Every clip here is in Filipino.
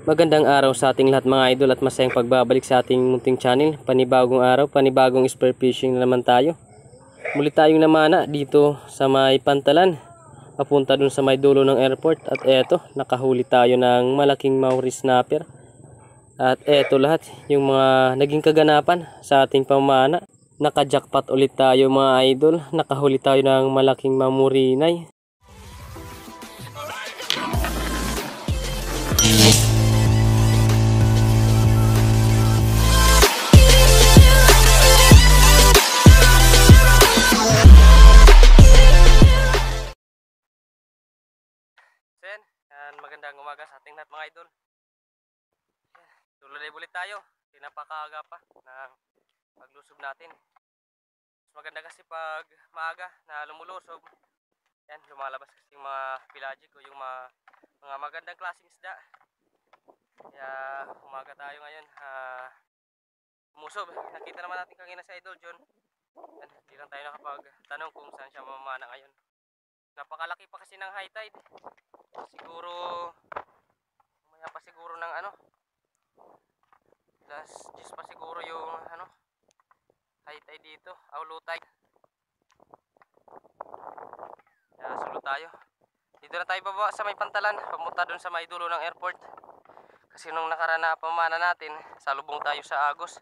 Magandang araw sa ating lahat mga idol at masayang pagbabalik sa ating munting channel. Panibagong araw, panibagong spear fishing na naman tayo. Muli tayong namana dito sa may Pantalan, papunta dun sa may dulo ng airport. At eto, nakahuli tayo ng malaking Maori snapper. At eto lahat yung mga naging kaganapan sa ating pamana. Naka-jackpot ulit tayo mga idol. Nakahuli tayo ng malaking mamurinay. Magandang umaga sa ating lahat mga idol. Tuloy ulit tayo. Pinapakaaga pa ng paglusob natin. Mas maganda kasi pag maaga na lumulusob. Yan, lumalabas kasi yung mga pelagic o yung mga magandang klaseng isda. Kaya umaga tayo ngayon. Umusob. Nakita naman natin kanina si Idol John. Yan, hindi lang tayo nakapagtanong kung saan siya mamana ngayon. Napakalaki pa kasi ng high tide. Siguro umaya pa siguro ng last 10 pa siguro yung high tide dito, low tide. Kaya sulot tayo. Dito na tayo baba sa may Pantalan, pamunta dun sa may dulo ng airport. Kasi nung nakaraan na pamana natin, salubong tayo sa Agos.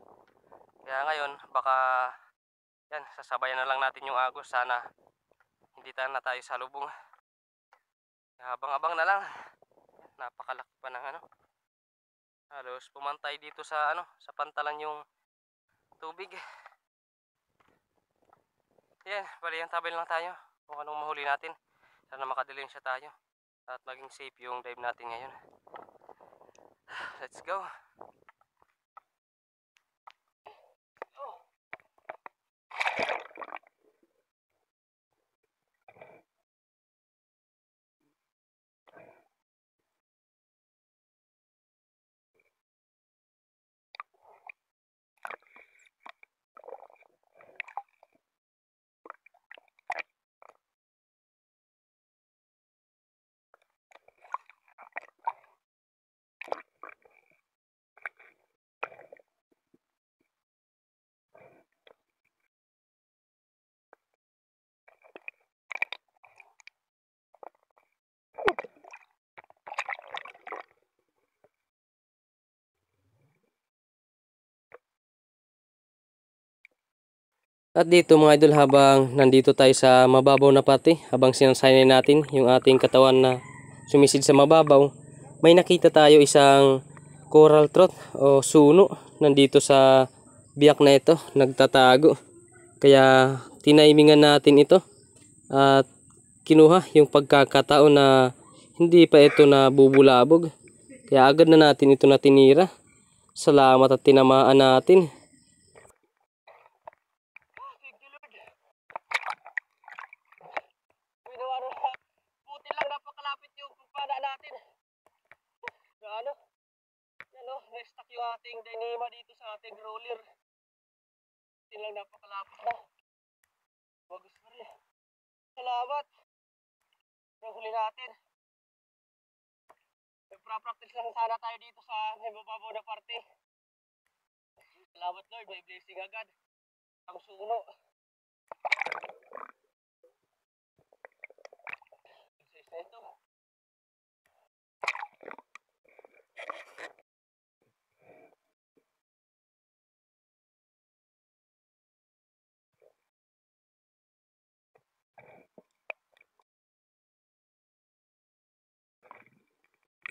Kaya ngayon baka yan, sasabayan na lang natin yung Agos. Sana hindi na tayo salubong. Habang-abang na lang. Napakalaki pa ng halos pumantay dito sa sa Pantalan yung tubig. Yan, bali yung tabel lang tayo kung anong mahuli natin. Sana makadilim siya tayo at maging safe yung dive natin ngayon. Let's go. At dito mga idol, habang nandito tayo sa mababaw na parte, habang sinasanay natin yung ating katawan na sumisid sa mababaw, may nakita tayo isang coral trout o suno nandito sa biyak na ito, nagtatago. Kaya tinaimingan natin ito at kinuha yung pagkakataon na hindi pa ito nabubulabog. Kaya agad na natin ito na tinira. Salamat at tinamaan natin. Buti lang napakalapit yung pagpana natin. Na-stuck yung ating dynama dito sa ating roller. Buti lang napakalapit na. Bagus pa rin. Salamat. Yung huli natin. Nagpa-practice lang sana tayo dito sa mababaw na parte. Salamat Lord, may blessing agad. Ang suno. Ito.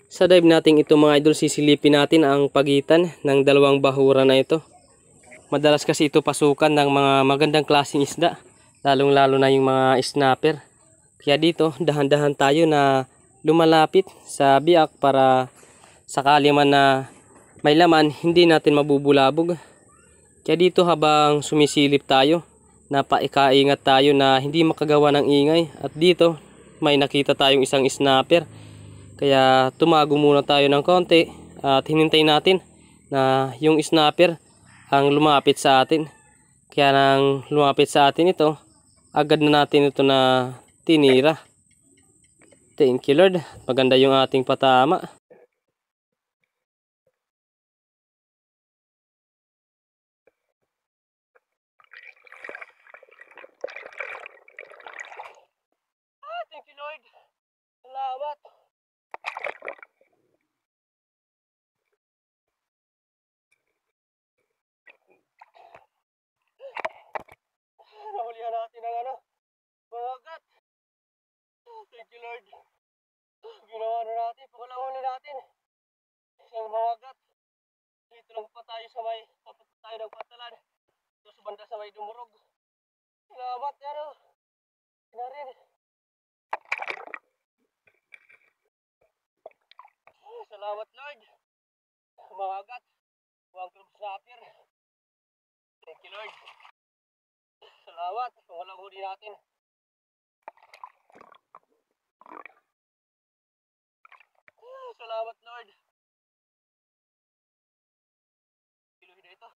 Sa dive natin ito mga idol, sisilipin natin ang pagitan ng dalawang bahura na ito. Madalas kasi ito pasukan ng mga magandang klaseng isda, lalong lalo na yung mga snapper. Kaya dito dahan-dahan tayo na lumalapit sa biyak para sakali man na may laman, hindi natin mabubulabog. Kaya dito habang sumisilip tayo, napaikaingat tayo na hindi makagawa ng ingay. At dito may nakita tayong isang snapper. Kaya tumago muna tayo ng konti at hinintay natin na yung snapper ang lumapit sa atin. Kaya nang lumapit sa atin ito, agad na natin ito na tinira. Thank you Lord. Maganda yung ating patama. Thank you, Lord. Ginawa na natin. Pagkalahuli natin. Isang mawagat. Dito lang pa tayo sa may, papunta tayo ng Patalan. Dito sa banda sa may Dumurog. Salamat, Yaro. Kinarin. Salamat, Lord. Mawagat. Huwag club snapper. Thank you, Lord. Salamat. Walang huli natin. Salamat, Lord. Kiluhin na ito.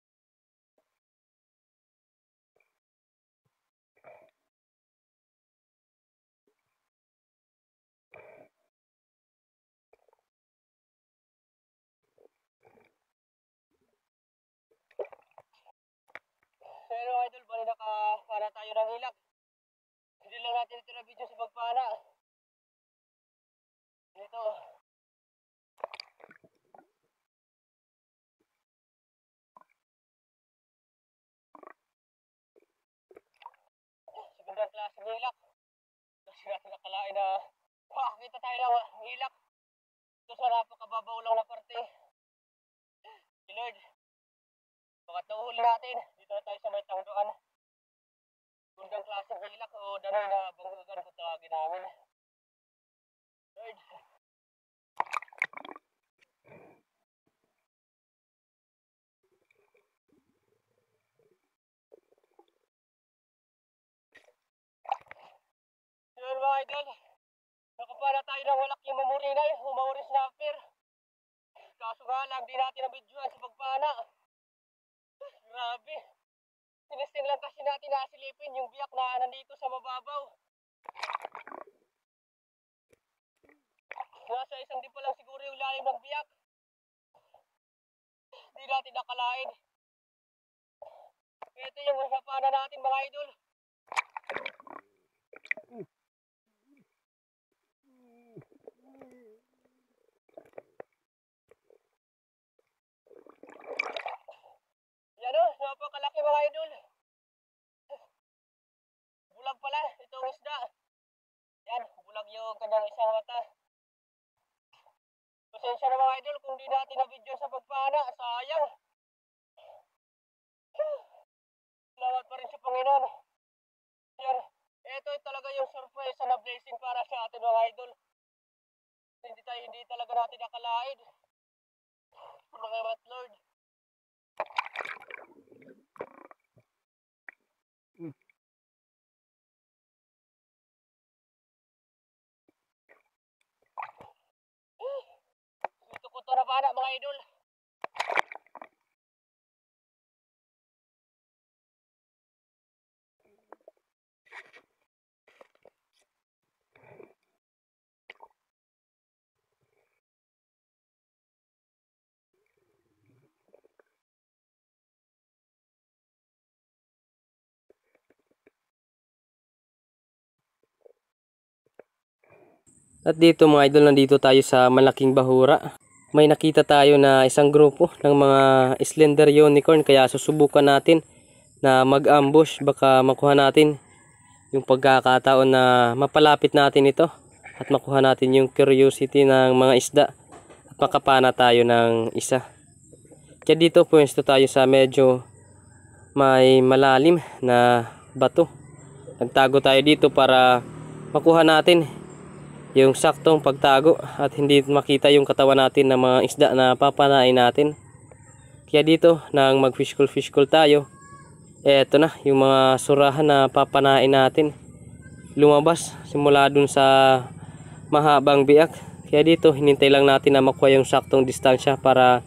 Pero idol, bali nakapara tayo ng hilak. Hindi lang natin ito na video sa pagpana. Ito. Segundang klaseng hilak. Kasi natin nakalain na makakita tayo ng hilak. Ito sa napakababaw lang na parte. Si Lord. Bakit nauhuli natin? Dito na tayo sa may tangduan. Segundang klaseng hilak o danoy na banggagan kung tawagin namin. Lord. Yun mga idol. Nakapara tayo ng malaking mamurinay o mamurin snapper. Kaso nga lang, di natin nabidyoan sa pagpana. Grabe. Sinisting lang kasi natin nasilipin yung biyak na nandito sa mababaw. Nasa isang di pa lang siguro yung lalim ng biyak. Di natin nakalain. Ito yung napana natin mga idol. Yan o, napakalaki mga idol. Bulag pala itong isda. Yan, bulag yung kanyang isang mata. Pasensya na mga idol kung di natin na video sa pagpana. Sayang. Salamat pa rin sa Panginoon. Yan, ito talaga yung surprise na blessing para sa atin mga idol. Hindi talaga natin nakalain. Salamat Lord. Ito ko to na bana mga idol. At dito mga idol, nandito tayo sa malaking bahura. May nakita tayo na isang grupo ng mga slender unicorn, kaya susubukan natin na mag-ambush. Baka makuha natin yung pagkakataon na mapalapit natin ito at makuha natin yung curiosity ng mga isda at makapana tayo ng isa. Kaya dito pwesto tayo sa medyo may malalim na bato. Nagtago tayo dito para makuha natin yung saktong pagtago at hindi makita yung katawan natin ng mga isda na papanain natin. Kaya dito nang mag-fish call tayo, eto na yung mga surahan na papanain natin lumabas simula dun sa mahabang biak. Kaya dito hinintay lang natin na makuha yung saktong distansya para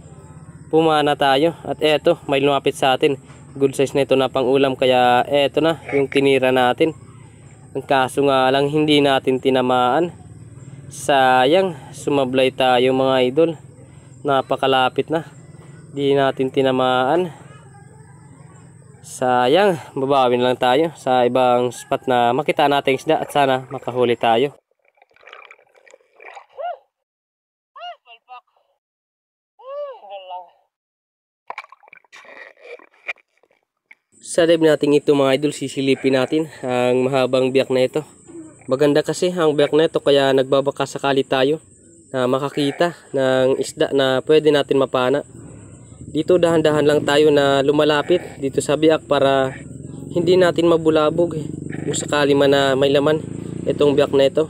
pumana tayo. At eto, may lumapit sa atin, good size na ito na pang ulam, kaya eto na yung tinira natin. Ang kaso nga lang hindi natin tinamaan. Sayang, sumablay tayo mga idol. Napakalapit na, di natin tinamaan. Sayang, babawin lang tayo sa ibang spot na makita natin isda at sana makahuli tayo. Palpak. Sa dive natin ito mga idol, sisilipin natin ang mahabang biyak na ito. Maganda kasi ang biyak na ito kaya nagbabaka sakali tayo na makakita ng isda na pwede natin mapana. Dito dahan-dahan lang tayo na lumalapit dito sa biyak para hindi natin mabulabog kung sakali man na may laman itong biyak na ito.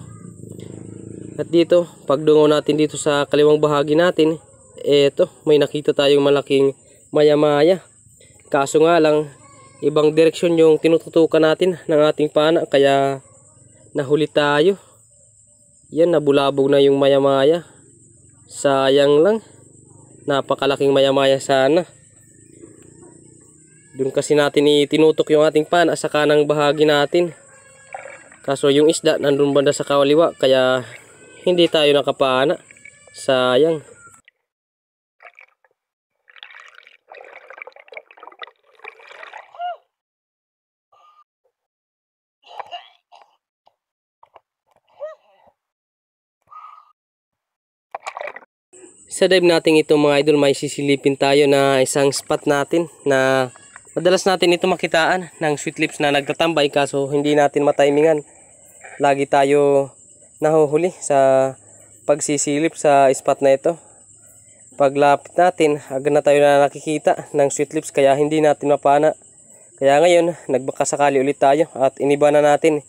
At dito, pagdungaw natin dito sa kaliwang bahagi natin, eto, may nakita tayong malaking maya-maya. Kaso nga lang, ibang direksyon yung tinututukan natin ng ating pana, kaya nahuli tayo. Yan, nabulabog na yung maya-maya. Sayang lang, napakalaking maya-maya sana. Doon kasi natin itinutok yung ating pana sa kanang bahagi natin. Kaso yung isda nandun banda sa kaliwa, kaya hindi tayo nakapana. Sayang. Sa dive natin ito mga idol, may sisilipin tayo na isang spot natin na madalas natin ito makitaan ng sweet lips na nagtatambay, kaso hindi natin matimingan. Lagi tayo nahuhuli sa pagsisilip sa spot na ito. Paglapit natin, agad na tayo na nakikita ng sweet lips kaya hindi natin mapana. Kaya ngayon, nagbakasakali ulit tayo at iniba na natin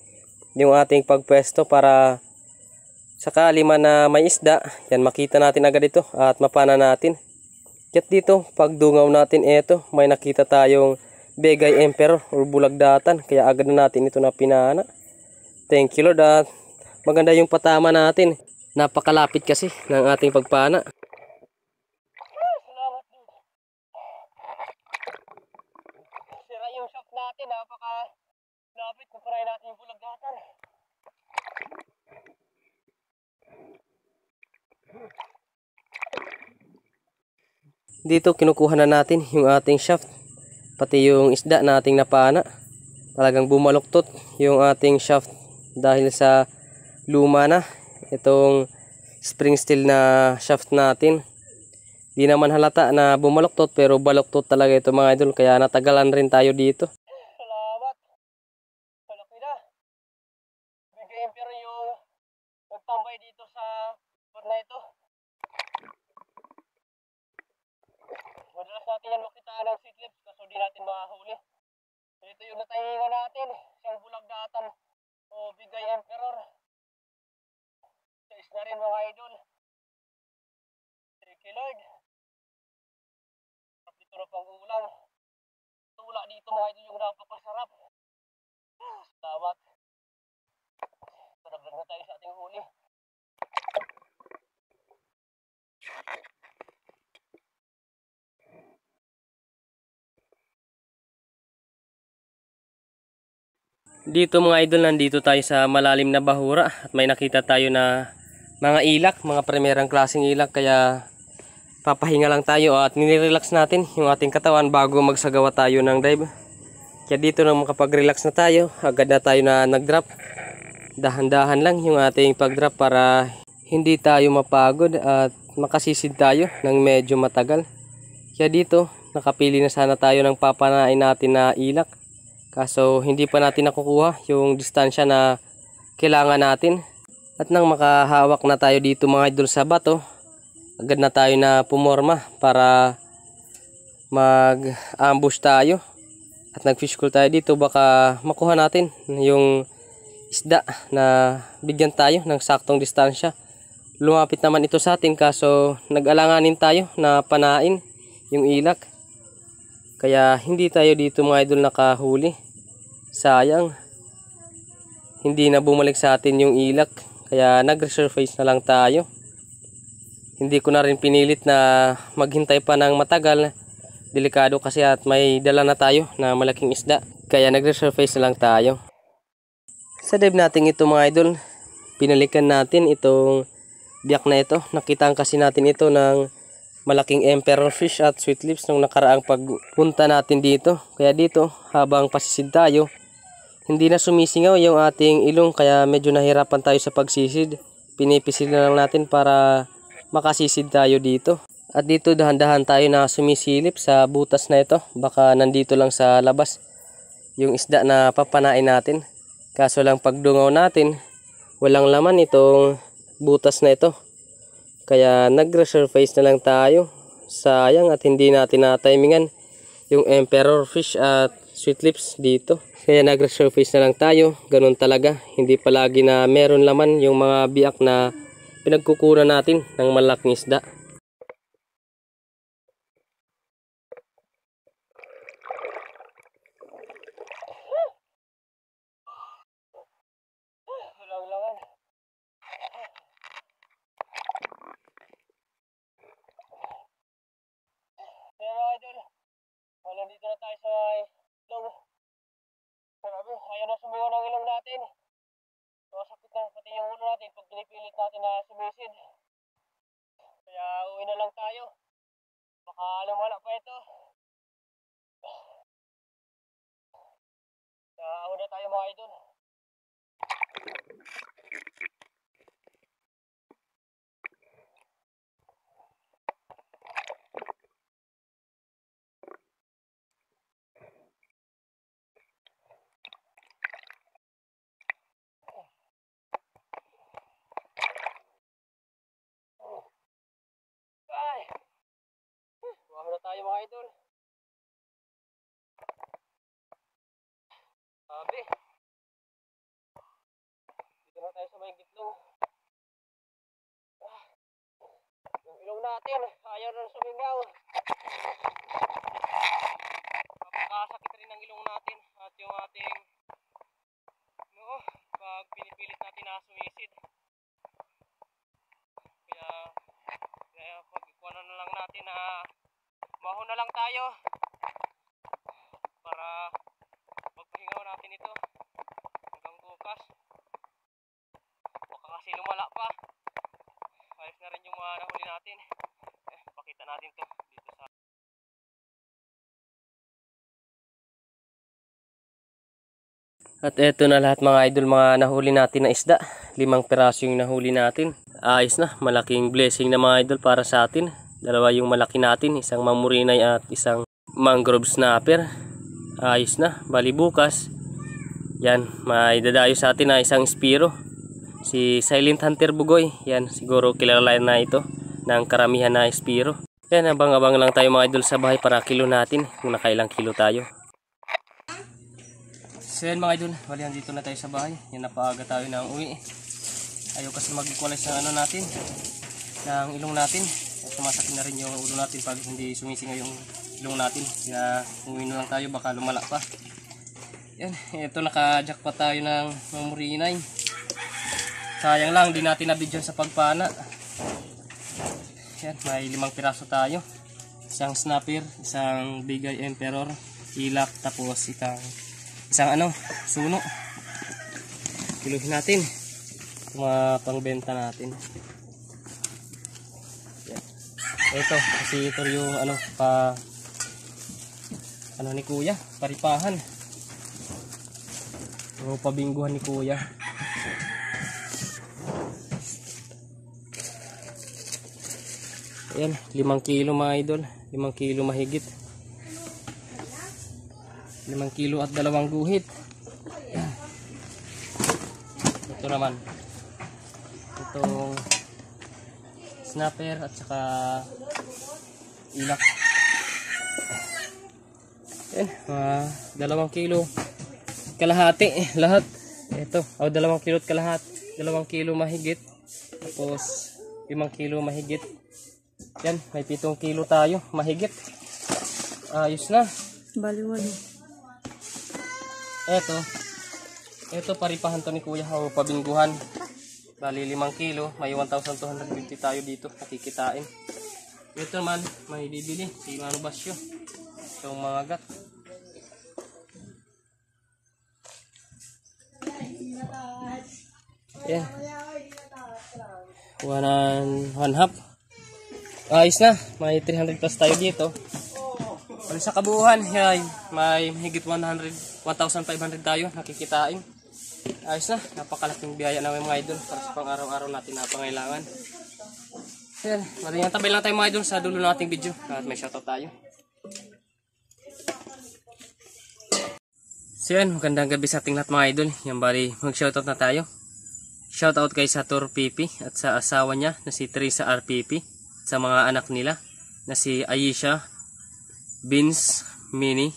yung ating pagpwesto para sakali man na may isda, yan makita natin agad ito at mapana natin. At dito, pagdungaw natin ito, may nakita tayong Begay Emperor or bulagdatan, kaya agad na natin ito na pinana. Thank you Lord, at maganda yung patama natin. Napakalapit kasi ng ating pagpana. Salamat Lord. Sira yung shop natin, napakalapit. Kumpara natin yung bulagdatan. Dito kinukuha na natin yung ating shaft, pati yung isda na ating napana. Talagang bumaluktot yung ating shaft dahil sa luma na itong spring steel na shaft natin. Di naman halata na bumaluktot, pero baluktot talaga ito mga idol, kaya natagalan rin tayo dito. Salamat. Malaki na. Bigay pero yung nagtambay dito sa spot na ito. Madalas natin yan makitaan ng sweet lips kaso di natin mahuli. Ito yung natahingan natin, isang bulagdatan o Bigay Emperor. Size na rin mga idol. Thank you Lord. Dito na pang ulang. Tula dito mga idol yung napakasarap. Salamat. Paraglag na tayo sa ating huli. Dito mga idol, nandito tayo sa malalim na bahura at may nakita tayo na mga ilak, mga primerang klaseng ilak, kaya papahinga lang tayo at nirelax natin yung ating katawan bago magsagawa tayo ng dive. Kaya dito na makapag-relax na tayo, agad na tayo na nag-drop. Dahan-dahan lang yung ating pag-drop para hindi tayo mapagod at makasisid tayo ng medyo matagal. Kaya dito, nakapili na sana tayo ng papanain natin na ilak. Kaso hindi pa natin nakukuha yung distansya na kailangan natin. At nang makahawak na tayo dito mga idol sa bato, agad na tayo na pumorma para mag-ambush tayo. At nag-fish call tayo dito, baka makuha natin yung isda na bigyan tayo ng saktong distansya. Lumapit naman ito sa atin kaso nag-alanganin tayo na panain yung ilak. Kaya hindi tayo dito mga idol nakahuli. Sayang, hindi na bumalik sa atin yung ilak, kaya nag-resurface na lang tayo. Hindi ko na rin pinilit na maghintay pa ng matagal. Delikado kasi at may dala na tayo na malaking isda, kaya nag-resurface na lang tayo. Sa dive natin ito mga idol, pinalikan natin itong biyak na ito. Nakitaan kasi natin ito ng malaking emperor fish at sweet lips nung nakaraang pagpunta natin dito. Kaya dito, habang pasisid tayo, hindi na sumisingaw yung ating ilong, kaya medyo nahirapan tayo sa pagsisid. Pinipisil na lang natin para makasisid tayo dito. At dito dahan-dahan tayo na sumisilip sa butas na ito. Baka nandito lang sa labas yung isda na papanain natin. Kaso lang pagdungaw natin, walang laman itong butas na ito. Kaya nag-resurface na lang tayo. Sayang at hindi natin na-timingan yung emperor fish at sweet lips dito. Kaya nag-resurface na lang tayo. Ganun talaga. Hindi palagi na meron laman yung mga biak na pinagkukunan natin ng malaking isda. Nandito na tayo sa ilong. Grabe, ayaw na sumigaw ng ilong natin. Masakit na pati yung ulo natin pag pinipilit natin na sumisid. Kaya uwi na lang tayo. Baka lumala pa ito. Uwi na tayo mga idol. Tayo mga idol. Sabi. Dito na tayo sa may gitlong. Yung ilong natin, ayaw na sumingaw. Napakasakit rin ang ilong natin at yung ating pag pinipilit natin na sumisid. Kaya pag-ikuan na lang natin na maho na lang tayo para magpahingaw natin ito hanggang bukas. Baka kasi lumala pa. Ayos na rin yung mga nahuli natin. Pakita natin to dito sa at eto na lahat mga idol, mga nahuli natin na isda. 5 piraso yung nahuli natin. Ayos na, malaking blessing na mga idol para sa atin. Dalawa yung malaki natin, isang mamurinay at isang mangrove snapper. Ayos na, bali bukas yan, may dadayo sa atin na isang spiro, si Silent Hunter Bugoy. Yan, siguro kilala na ito ng karamihan na spiro. Yan, abang-abang lang tayo mga idol sa bahay para kilo natin kung nakailang kilo tayo. So yan mga idol, bali dito na tayo sa bahay. Yan, napaaga tayo ng uwi. Ayaw kasi mag-equalize ng natin, ng ilong natin. Sumasakit na rin yung ulo natin pag hindi sumisingaw yung ilong natin. Kaya umuwi na lang tayo, baka lumala pa. Yan, ito naka-jackpot tayo ng mamurinay. Sayang lang, di natin nabidyan sa pagpana. Yan, may 5 piraso tayo. Isang snapper, isang bigay emperor, ilak, tapos isang suno. Kiluhin natin. Mga pangbenta natin. Ito, kasi ito yung ni kuya, paripahan. O pabingguhan ni kuya. Ayan, 5 kilo mga idol. 5 kilo mahigit. 5 kilo at 2 guhit. Ito naman. Itong snapper at saka ilak. Ayan, 2 kilo kalahati lahat. Ito, 2 kilo at kalahati, 2 kilo mahigit. Tapos 5 kilo mahigit. Yan, may 7 kilo tayo mahigit. Ayos na. Baliwalo. Ito paripahan to ni kuya, o pabingguhan. Bali 5 kilo, may 1,250 tayo dito nakikitain. Ito naman, may bibili si Mano Basyo. Itong mga gat. Yan. 1.5. Ayos na, may 300 plus tayo dito. Bali sa kabuuan, yan, may higit 1,500 tayo nakikitain. Ayos na, napakalaking biyaya namin mga idol para sa pang araw-araw natin na pangailangan. Yan, maraming tabay lang tayo mga idol sa dulo ng ating video at may shoutout tayo. So yan, magandang gabi sa ating lahat mga idol. Yan, bali mag-shoutout na tayo. Shoutout kay Sator Pipi at sa asawa niya na si Teresa R. Pipi. At sa mga anak nila na si Ayesha, Vince, Manny,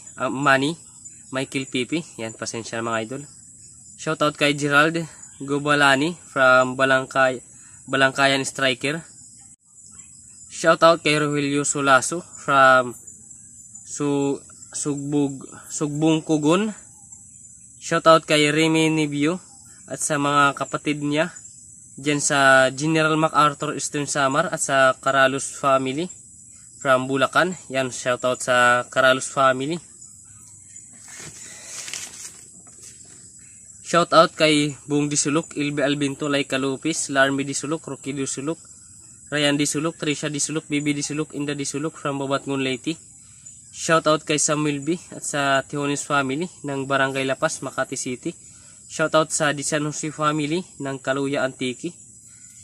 Michael Pipi. Yan, pasensya na mga idol. Shoutout kay Gerald Gubalani from Balangkayan Striker. Shoutout kay Rogelio Sulaso from Sugbong Kugon. Shoutout kay Remy Nibio at sa mga kapatid niya dyan sa General MacArthur Eastern Samar at sa Caralus family from Bulacan. Yan, shoutout sa Caralus family. Shoutout kay Bung Disuluk, Ilbe Albinto, Laika Lupis, Larmy Disuluk, Rocky Disuluk, Ryan Disuluk, Trisha Disuluk, Bibi Disuluk, Inda Disuluk from Babatngon Leyte. Shoutout kay Samuel B at sa Tijones family ng Barangay Lapas, Makati City. Shoutout sa Di San Jose family ng Kaluya Antique.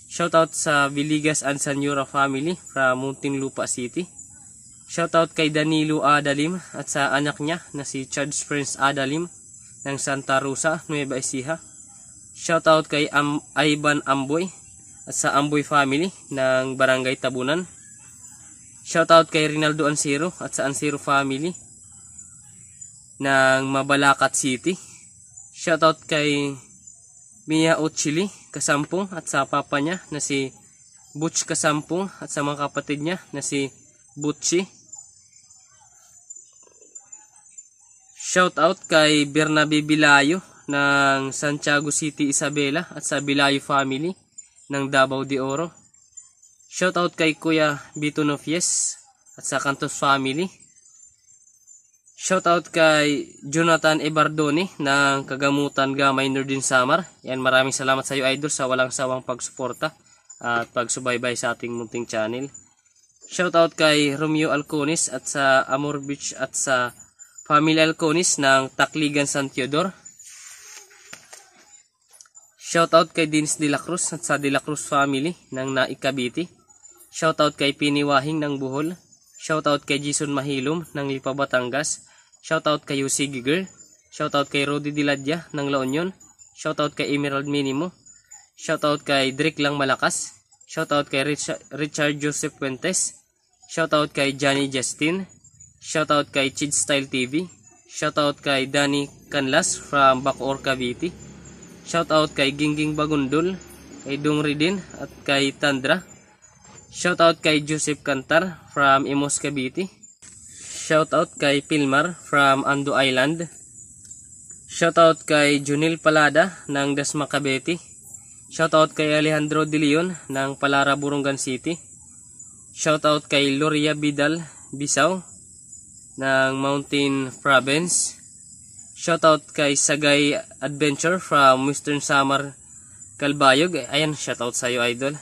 Shoutout sa Villegas and Sanyura family from Muntinlupa City. Shoutout kay Danilo Adalim at sa anak niya na si Charles Prince Adalim ng Santa Rosa, Nueva Ecija. Shoutout kay Ivan Amboy at sa Amboy family ng Barangay Tabunan. Shoutout kay Rinaldo Ansiro at sa Ansiro family ng Mabalacat City. Shoutout kay Mia Ochili Kasampung at sa papa niya na si Butch Kasampung at sa mga kapatid niya na si Butchi. Shoutout kay Bernabe Bilayo ng Santiago City, Isabela at sa Bilayo family ng Davao de Oro. Shoutout kay Kuya Bito Nofies at sa Cantos family. Shoutout kay Jonathan Ebardoni ng Kagamutan Gamay Nordin Samar. Yan, maraming salamat sa iyo idol sa walang sawang pagsuporta at pagsubaybay sa ating munting channel. Shoutout kay Romeo Alconis at sa Amor Beach at sa Family Alconis ng Takligan San Teodoro. Shoutout kay Dins De La Cruz at sa De La Cruz family ng Naikabiti. Shoutout kay Piniwahing ng Bohol. Shoutout kay Jason Mahilom ng Lipa, Batangas. Shoutout kay Yossi Giger. Shoutout kay Rodi Diladya ng La Union. Shoutout kay Emerald Minimo. Shoutout kay Drake Lang Malakas. Shoutout kay Richard Joseph Fuentes. Shoutout kay Johnny Justin. Shoutout kay Chid Style TV. Shoutout kay Danny Canlas from Bacoor, Cavite. Shoutout kay Gingging Bagundol, kay Dungri din at kay Tandra. Shoutout kay Joseph Cantar from Imos, Cavite. Shoutout kay Pilmar from Ando Island. Shoutout kay Junil Palada ng Dasma, Cavite. Shoutout kay Alejandro De Leon ng Palara, Burungan City. Shoutout kay Loria Vidal Bisaw ng Mountain Province. Shoutout kay Sagay Adventure from Western Samar, Calbayog. Ayan, shoutout sa iyo idol.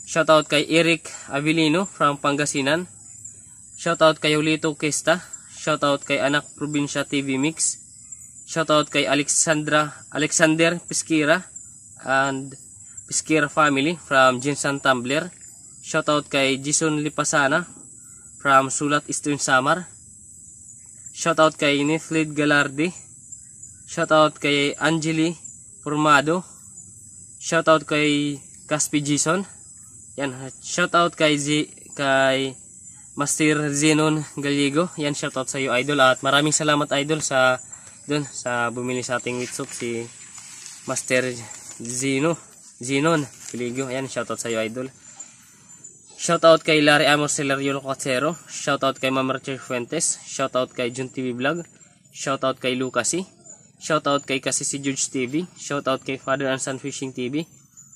Shoutout kay Eric Avilino from Pangasinan. Shoutout kay Ulito Kesta. Shoutout kay Anak Probinsya TV Mix. Shoutout kay Alexander Pesquera and Pesquera family from Jinsan Tumbler. Shoutout kay Jason Lipasana from Sulat, Eastern Samar. Shoutout kay Niflid Galardi. Shoutout kay Angeli Formado. Shoutout kay Caspi Jason. Yan, shoutout kay Master Zenon Gallego. Yan, shoutout sa iyo idol at maraming salamat idol sa bumili sa ating wheat soup si Master Zenon Gallego. Yan, shoutout sa iyo idol. Shoutout kay Larry Amos Celerio Locacero. Shoutout kay Ma'am Rachel Fuentes. Shoutout kay Jun TV Vlog. Shoutout kay Lucasy. Shoutout kay Kasisi George TV. Shoutout kay Father and Son Fishing TV.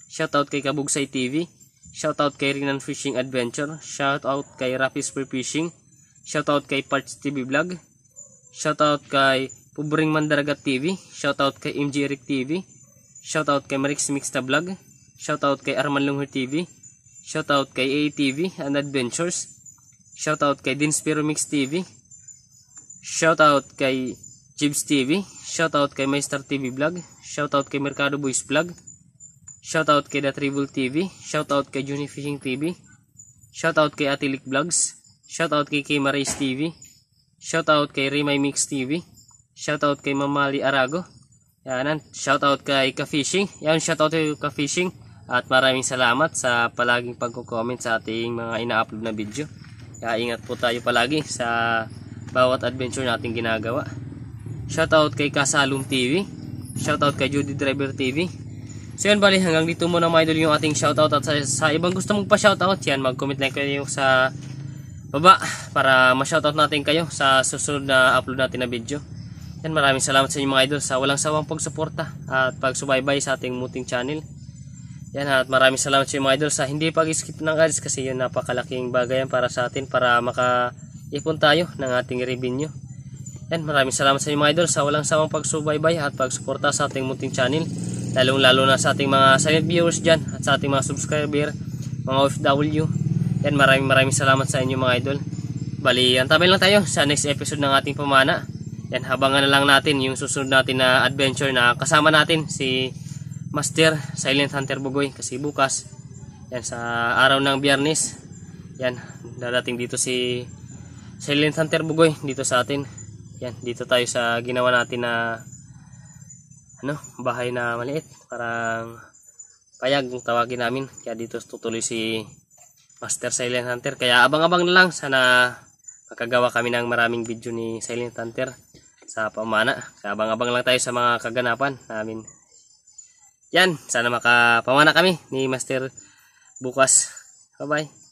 Shoutout kay Kabugsay TV. Shoutout kay Rinan Fishing Adventure. Shoutout kay Rapis Per Fishing. Shoutout kay Parts TV Vlog. Shoutout kay Pubring Mandaragat TV. Shoutout kay MG Eric TV. Shoutout kay Marix Mixta Vlog. Shoutout kay Arman Lunghur TV. Shoutout kay ATV and Adventures. Shoutout kay Dinspiro Mix TV. Shoutout kay Jibs TV. Shoutout kay Master TV Vlog. Shoutout kay Mercado Boys Vlog. Shoutout kay The Tribal TV. Shoutout kay Juni Fishing TV. Shoutout kay Atilik Vlogs. Shoutout kay Marais TV. Shoutout kay Remay Mix TV. Shoutout kay Mamali Arago. Yan, shoutout kay Ka-Fishing. Yan, shoutout kay Ka-Fishing. At maraming salamat sa palaging pagko-comment sa ating mga ina-upload na video. Kaya ingat po tayo palagi sa bawat adventure nating ginagawa. Shoutout kay Kasalum TV. Shoutout kay Judy Driver TV. So yan, bali hanggang dito muna mga idol yung ating shoutout. At sa ibang gusto mong pa-shoutout, yan, mag-comment lang kayo sa baba para ma-shoutout natin kayo sa susunod na upload natin na video. Yan, maraming salamat sa inyo mga idol sa walang sawang pagsuporta at pagsubaybay sa ating muting channel. Yan, at maraming salamat sa inyo mga idol sa hindi pag-skip ng ads kasi yun napakalaking bagay yan para sa atin para makaipon tayo ng ating revenue. Yan, maraming salamat sa inyo mga idol sa walang sawang pagsubaybay at pagsuporta sa ating muting channel. Lalong-lalo na sa ating mga silent viewers dyan at sa ating mga subscriber, mga OFW. Yan, maraming salamat sa inyo mga idol. Bali, antabayan lang tayo sa next episode ng ating pamana. Yan, habangan na lang natin yung susunod natin na adventure na kasama natin si Master Silent Hunter Bugoy. Kasi bukas, yan, sa araw ng Biyernes, yan, dadating dito si Silent Hunter Bugoy dito sa atin. Yan, dito tayo sa ginawa natin na bahay na maliit, parang payag kung tawagin namin. Kaya dito tutuloy si Master Silent Hunter. Kaya abang-abang na lang, sana makagawa kami ng maraming video ni Silent Hunter sa pamana. Kaya abang-abang lang tayo sa mga kaganapan namin. Yan, sana makapamana kami ni Master bukas. Bye bye.